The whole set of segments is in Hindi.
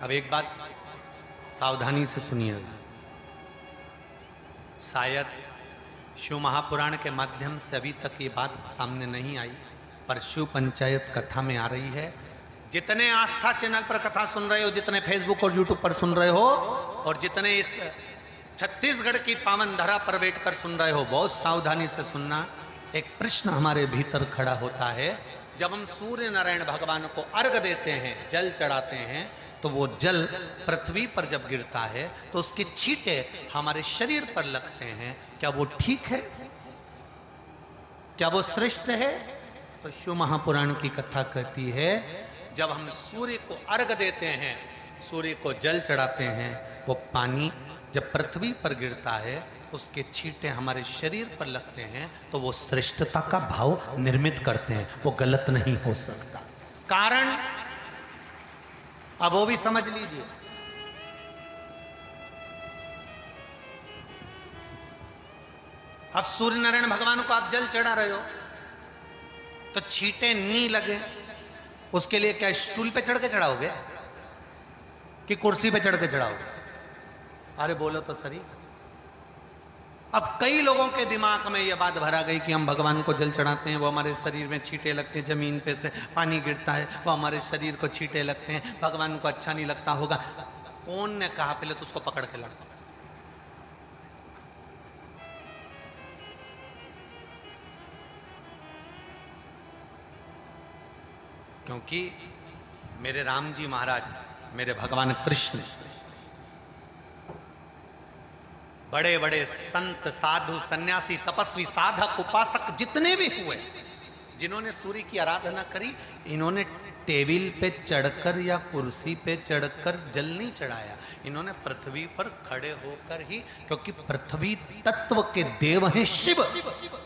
अब एक बात सावधानी से सुनिएगा, शायद शिव महापुराण के माध्यम से अभी तक ये बात सामने नहीं आई, पर शिव पंचायत कथा में आ रही है। जितने आस्था चैनल पर कथा सुन रहे हो, जितने फेसबुक और यूट्यूब पर सुन रहे हो, और जितने इस छत्तीसगढ़ की पावन धरा पर बैठकर सुन रहे हो, बहुत सावधानी से सुनना। एक प्रश्न हमारे भीतर खड़ा होता है, जब हम सूर्य नारायण भगवान को अर्घ देते हैं, जल चढ़ाते हैं, तो वो जल पृथ्वी पर जब गिरता है तो उसके छींटे हमारे शरीर पर लगते हैं। क्या वो ठीक है? क्या वो श्रेष्ठ है? तो शिव महापुराण की कथा कहती है, जब हम सूर्य को अर्घ देते हैं, सूर्य को जल चढ़ाते हैं, वो पानी जब पृथ्वी पर गिरता है, उसके छींटे हमारे शरीर पर लगते हैं, तो वो श्रेष्ठता का भाव निर्मित करते हैं, वो गलत नहीं हो सकता। कारण अब वो भी समझ लीजिए। अब सूर्य नारायण भगवान को आप जल चढ़ा रहे हो तो छींटे नहीं लगे, उसके लिए क्या स्टूल पे चढ़ के चढ़ाओगे कि कुर्सी पे चढ़ के चढ़ाओगे? अरे बोलो तो सही। अब कई लोगों के दिमाग में यह बात भरा गई कि हम भगवान को जल चढ़ाते हैं, वो हमारे शरीर में छींटे लगते हैं, जमीन पे से पानी गिरता है, वो हमारे शरीर को छींटे लगते हैं, भगवान को अच्छा नहीं लगता होगा। कौन ने कहा? पहले तो उसको पकड़ के लड़ो। क्योंकि मेरे राम जी महाराज, मेरे भगवान कृष्ण, बड़े बड़े संत, साधु, सन्यासी, तपस्वी, साधक, उपासक जितने भी हुए, जिन्होंने सूर्य की आराधना करी, इन्होंने टेबल पे चढ़कर या कुर्सी पे चढ़कर जल नहीं चढ़ाया, इन्होंने पृथ्वी पर खड़े होकर ही, क्योंकि पृथ्वी तत्व के देव हैं शिव।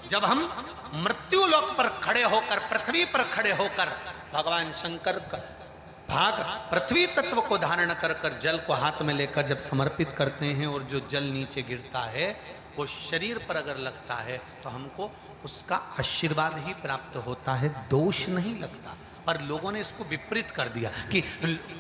जब हम मृत्यु लोक पर खड़े होकर, पृथ्वी पर खड़े होकर भगवान शंकर का भाग पृथ्वी तत्व को धारण कर कर जल को हाथ में लेकर जब समर्पित करते हैं, और जो जल नीचे गिरता है वो शरीर पर अगर लगता है तो हमको उसका आशीर्वाद ही प्राप्त होता है, दोष नहीं लगता। पर लोगों ने इसको विपरीत कर दिया। कि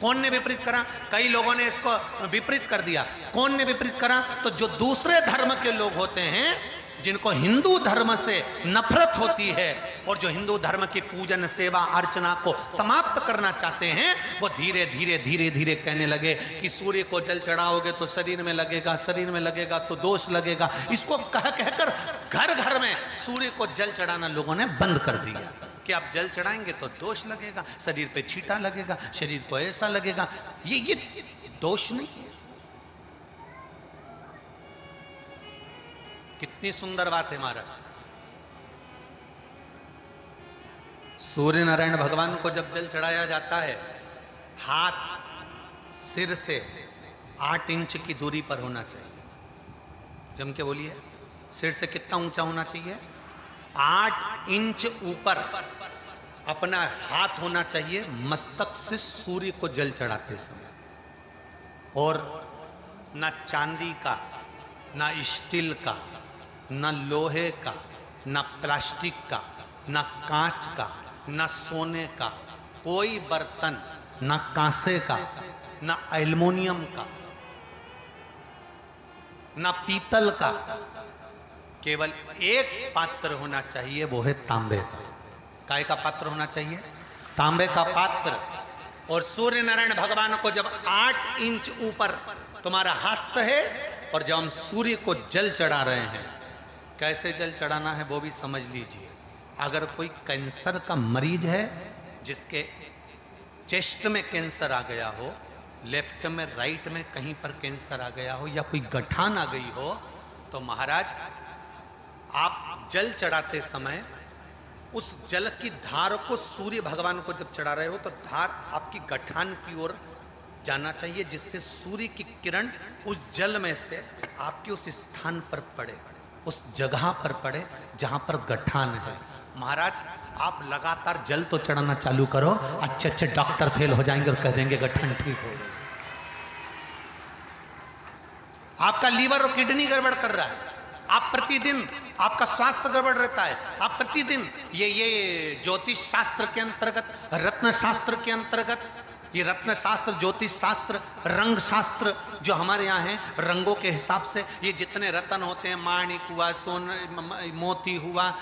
कौन ने विपरीत करा? कई लोगों ने इसको विपरीत कर दिया। कौन ने विपरीत करा? तो जो दूसरे धर्म के लोग होते हैं, जिनको हिंदू धर्म से नफरत होती है और जो हिंदू धर्म की पूजन, सेवा, अर्चना को समाप्त करना चाहते हैं, वो धीरे धीरे धीरे धीरे कहने लगे कि सूर्य को जल चढ़ाओगे तो शरीर में लगेगा, शरीर में लगेगा तो दोष लगेगा। इसको कह कहकर घर घर में सूर्य को जल चढ़ाना लोगों ने बंद कर दिया कि आप जल चढ़ाएंगे तो दोष लगेगा, शरीर पे छींटा लगेगा, शरीर को ऐसा लगेगा। ये दोष नहीं है। कितनी सुंदर बात है महाराज। सूर्य नारायण भगवान को जब जल चढ़ाया जाता है, हाथ सिर से 8 इंच की दूरी पर होना चाहिए। जम के बोलिए, सिर से कितना ऊंचा होना चाहिए? 8 इंच ऊपर अपना हाथ होना चाहिए मस्तक से सूर्य को जल चढ़ाते समय। और ना चांदी का, ना स्टील का, न लोहे का, न प्लास्टिक का, न कांच का, न सोने का कोई बर्तन, न कांसे का, न एल्युमिनियम का, न पीतल का, केवल एक पात्र होना चाहिए, वो है तांबे का। काय का पात्र होना चाहिए? तांबे का पात्र। और सूर्य नारायण भगवान को जब 8 इंच ऊपर तुम्हारा हस्त है, और जब हम सूर्य को जल चढ़ा रहे हैं, कैसे जल चढ़ाना है वो भी समझ लीजिए। अगर कोई कैंसर का मरीज है, जिसके चेस्ट में कैंसर आ गया हो, लेफ्ट में, राइट में कहीं पर कैंसर आ गया हो, या कोई गठान आ गई हो, तो महाराज आप जल चढ़ाते समय उस जल की धार को सूर्य भगवान को जब चढ़ा रहे हो, तो धार आपकी गठान की ओर जाना चाहिए, जिससे सूर्य की किरण उस जल में से आपके उस स्थान पर पड़े, उस जगह पर पड़े जहां पर गठान है। महाराज आप लगातार जल तो चढ़ाना चालू करो, अच्छे अच्छे डॉक्टर फेल हो जाएंगे और कह देंगे गठान ठीक हो गई। आपका लीवर और किडनी गड़बड़ कर रहा है, आप प्रतिदिन, आपका स्वास्थ्य गड़बड़ रहता है, आप प्रतिदिन ये ज्योतिष शास्त्र के अंतर्गत, रत्न शास्त्र के अंतर्गत ये रत्न शास्त्र, ज्योतिष शास्त्र, रंग शास्त्र जो हमारे यहाँ है, रंगों के हिसाब से ये जितने रत्न होते हैं, माणिक हुआ, मोती हुआ,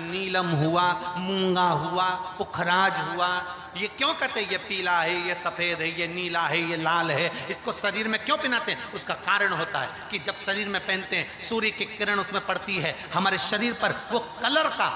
नीलम हुआ, मूंगा हुआ, पुखराज हुआ, ये क्यों कहते हैं ये पीला है, ये सफेद है, ये नीला है, ये लाल है, इसको शरीर में क्यों पहनाते हैं? उसका कारण होता है कि जब शरीर में पहनते हैं सूर्य की किरण उसमें पड़ती है, हमारे शरीर पर वो कलर का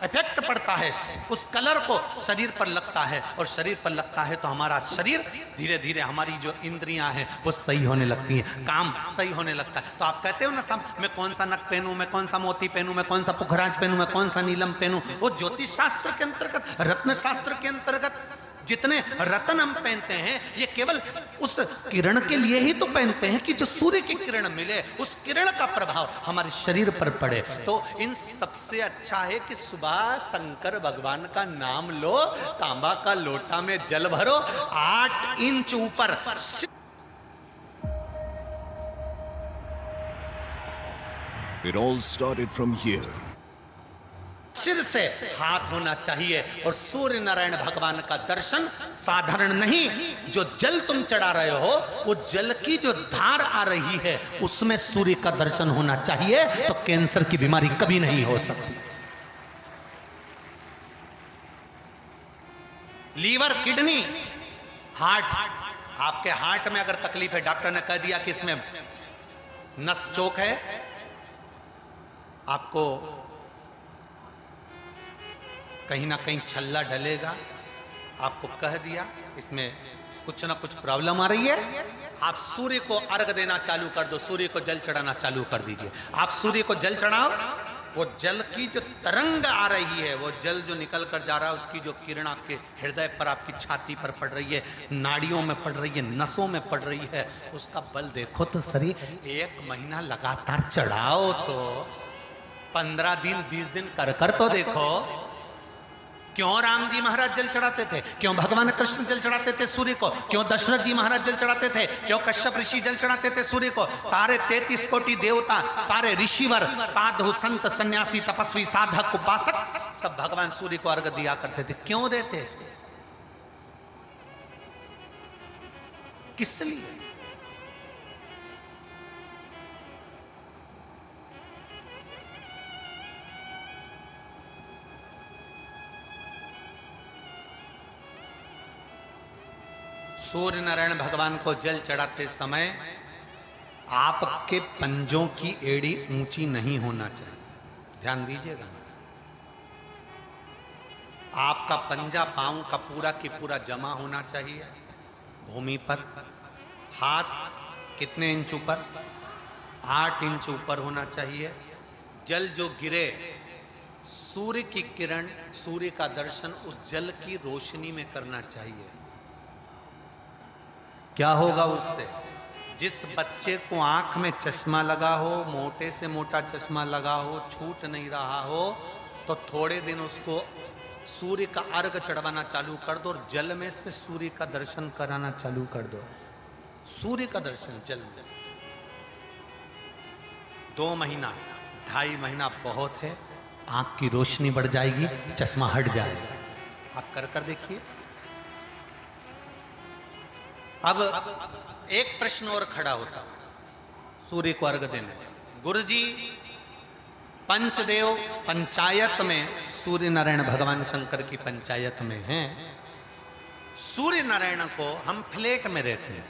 इफेक्ट पड़ता है, उस कलर को शरीर पर लगता है, और शरीर पर लगता है तो हमारा शरीर धीरे धीरे, हमारी जो इंद्रियां हैं वो सही होने लगती हैं, काम सही होने लगता है। तो आप कहते हो ना सब, मैं कौन सा नक पहनूं, मैं कौन सा मोती पहनूं, मैं कौन सा पुखराज पहनूं, मैं कौन सा नीलम पहनूं, वो ज्योतिष शास्त्र के अंतर्गत, रत्न शास्त्र के अंतर्गत जितने रत्न हम पहनते हैं ये केवल उस किरण के लिए ही तो पहनते हैं कि जो सूर्य की किरण मिले, उस किरण का प्रभाव हमारे शरीर पर पड़े। तो इन सबसे अच्छा है कि सुबह शंकर भगवान का नाम लो, तांबा का लोटा में जल भरो, 8 इंच ऊपर। It all started from here. सिर से हाथ होना चाहिए, और सूर्य नारायण भगवान का दर्शन साधारण नहीं, जो जल तुम चढ़ा रहे हो वो जल की जो धार आ रही है उसमें सूर्य का दर्शन होना चाहिए, तो कैंसर की बीमारी कभी नहीं हो सकती। लीवर, किडनी, हार्ट, आपके हार्ट में अगर तकलीफ है, डॉक्टर ने कह दिया कि इसमें नस चोक है, आपको कहीं ना कहीं छल्ला डलेगा, आपको कह दिया इसमें कुछ ना कुछ प्रॉब्लम आ रही है, आप सूर्य को अर्घ देना चालू कर दो, सूर्य को जल चढ़ाना चालू कर दीजिए। आप सूर्य को जल चढ़ाओ, वो जल की जो तरंग आ रही है, वो जल जो निकल कर जा रहा है, उसकी जो किरण आपके हृदय पर, आपकी छाती पर पड़ रही है, नाड़ियों में पड़ रही है, नसों में पड़ रही है, उसका बल देखो तो सही। 1 महीना लगातार चढ़ाओ, तो 15 दिन 20 दिन कर तो देखो। क्यों राम जी महाराज जल चढ़ाते थे, क्यों भगवान कृष्ण जल चढ़ाते थे सूर्य को, क्यों दशरथ जी महाराज जल चढ़ाते थे, क्यों कश्यप ऋषि जल चढ़ाते थे सूर्य को, सारे 33 कोटि देवता, सारे ऋषिवर, साधु संत सन्यासी तपस्वी साधक उपासक सब भगवान सूर्य को अर्घ दिया करते थे। क्यों देते थे, किस लिए? सूर्य नारायण भगवान को जल चढ़ाते समय आपके पंजों की एड़ी ऊंची नहीं होना चाहिए, ध्यान दीजिएगा। आपका पंजा पांव का पूरा की पूरा जमा होना चाहिए भूमि पर। हाथ कितने इंच ऊपर? 8 इंच ऊपर होना चाहिए। जल जो गिरे, सूर्य की किरण, सूर्य का दर्शन उस जल की रोशनी में करना चाहिए। क्या होगा उससे? जिस बच्चे को आंख में चश्मा लगा हो, मोटे से मोटा चश्मा लगा हो, छूट नहीं रहा हो, तो थोड़े दिन उसको सूर्य का अर्घ चढ़वाना चालू कर दो और जल में से सूर्य का दर्शन कराना चालू कर दो। सूर्य का दर्शन जल में से 2 महीना 2.5 महीना बहुत है, आंख की रोशनी बढ़ जाएगी, चश्मा हट जाएगा। आप कर देखिए। अब एक प्रश्न और खड़ा होता सूर्य को अर्घ देने। गुरुजी, पंचदेव पंचायत में सूर्य नारायण भगवान शंकर की पंचायत में हैं। सूर्य नारायण को हम फ्लैट में रहते हैं,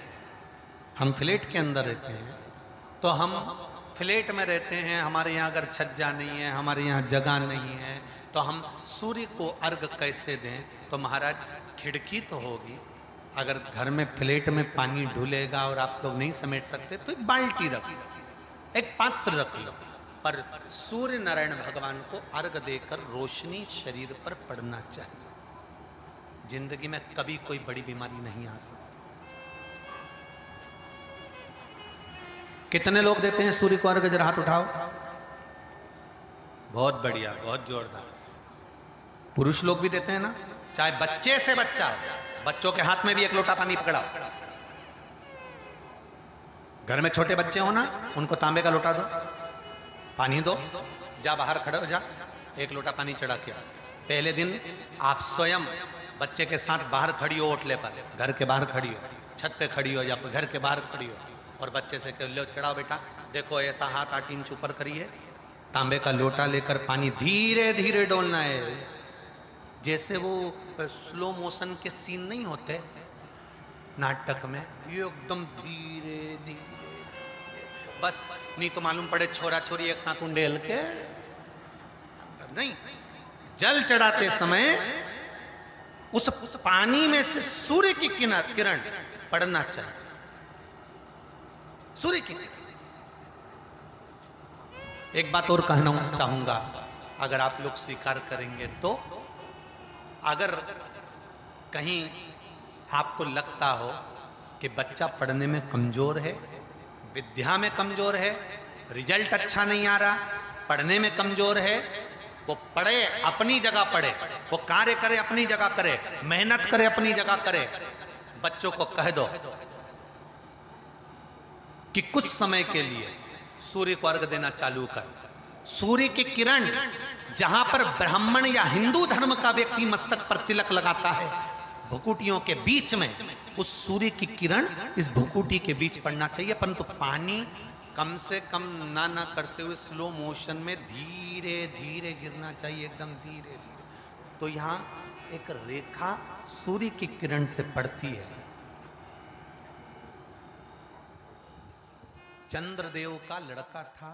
हम फ्लैट के अंदर रहते हैं, तो हम फ्लैट में रहते हैं, हमारे यहाँ अगर छज्जा नहीं है, हमारे यहाँ जगह नहीं है, तो हम सूर्य को अर्घ कैसे दें? तो महाराज खिड़की तो होगी, अगर घर में फ्लैट में पानी ढुलेगा और आप लोग नहीं समेट सकते तो एक बाल्टी रख लो, एक पात्र रख लो, पर सूर्य नारायण भगवान को अर्घ देकर रोशनी शरीर पर पड़ना चाहिए। जिंदगी में कभी कोई बड़ी बीमारी नहीं आ सकती। कितने लोग देते हैं सूर्य को अर्घ? जरा हाथ उठाओ। बहुत बढ़िया, बहुत जोरदार। पुरुष लोग भी देते हैं ना, चाहे बच्चे से बच्चा, बच्चों के हाथ में भी 1 लोटा पानी पकड़ाओ। घर में छोटे बच्चे हो ना, उनको तांबे का लोटा दो, पानी दो, जा बाहर खड़े हो जा, 1 लोटा पानी चढ़ा के। पहले दिन आप स्वयं बच्चे के साथ बाहर खड़ी हो ओटले पर, घर के बाहर खड़ी हो, छत पे खड़ी हो या घर के बाहर खड़ी हो, और बच्चे से कह लो चढ़ाओ बेटा, देखो ऐसा हाथ 8 इंच ऊपर करिए, तांबे का लोटा लेकर पानी धीरे धीरे डोलना है, जैसे वो स्लो मोशन के सीन नहीं होते नाटक में, ये एकदम धीरे धीरे, बस नहीं तो मालूम पड़े छोरा छोरी एक साथ उंडेल के नहीं। जल चढ़ाते समय उस पानी में से सूर्य की किरण पड़ना चाहिए, सूर्य की। एक बात और कहना चाहूंगा, अगर आप लोग स्वीकार करेंगे तो, अगर कहीं आपको लगता हो कि बच्चा पढ़ने में कमजोर है, विद्या में कमजोर है, रिजल्ट अच्छा नहीं आ रहा, पढ़ने में कमजोर है, वो पढ़े अपनी जगह पढ़े, वो कार्य करे अपनी जगह करे, मेहनत करे अपनी जगह करे, बच्चों को कह दो कि कुछ समय के लिए सूर्य को अर्घ देना चालू कर। सूर्य की किरण जहां पर ब्राह्मण या हिंदू धर्म का व्यक्ति मस्तक पर तिलक लगाता है, भुकुटियों के बीच में उस सूर्य की किरण इस भुकुटी के बीच पड़ना चाहिए, परंतु पानी कम से कम ना करते हुए स्लो मोशन में धीरे धीरे गिरना चाहिए, एकदम धीरे धीरे। तो यहां एक रेखा सूर्य की किरण से पड़ती है। चंद्रदेव का लड़का था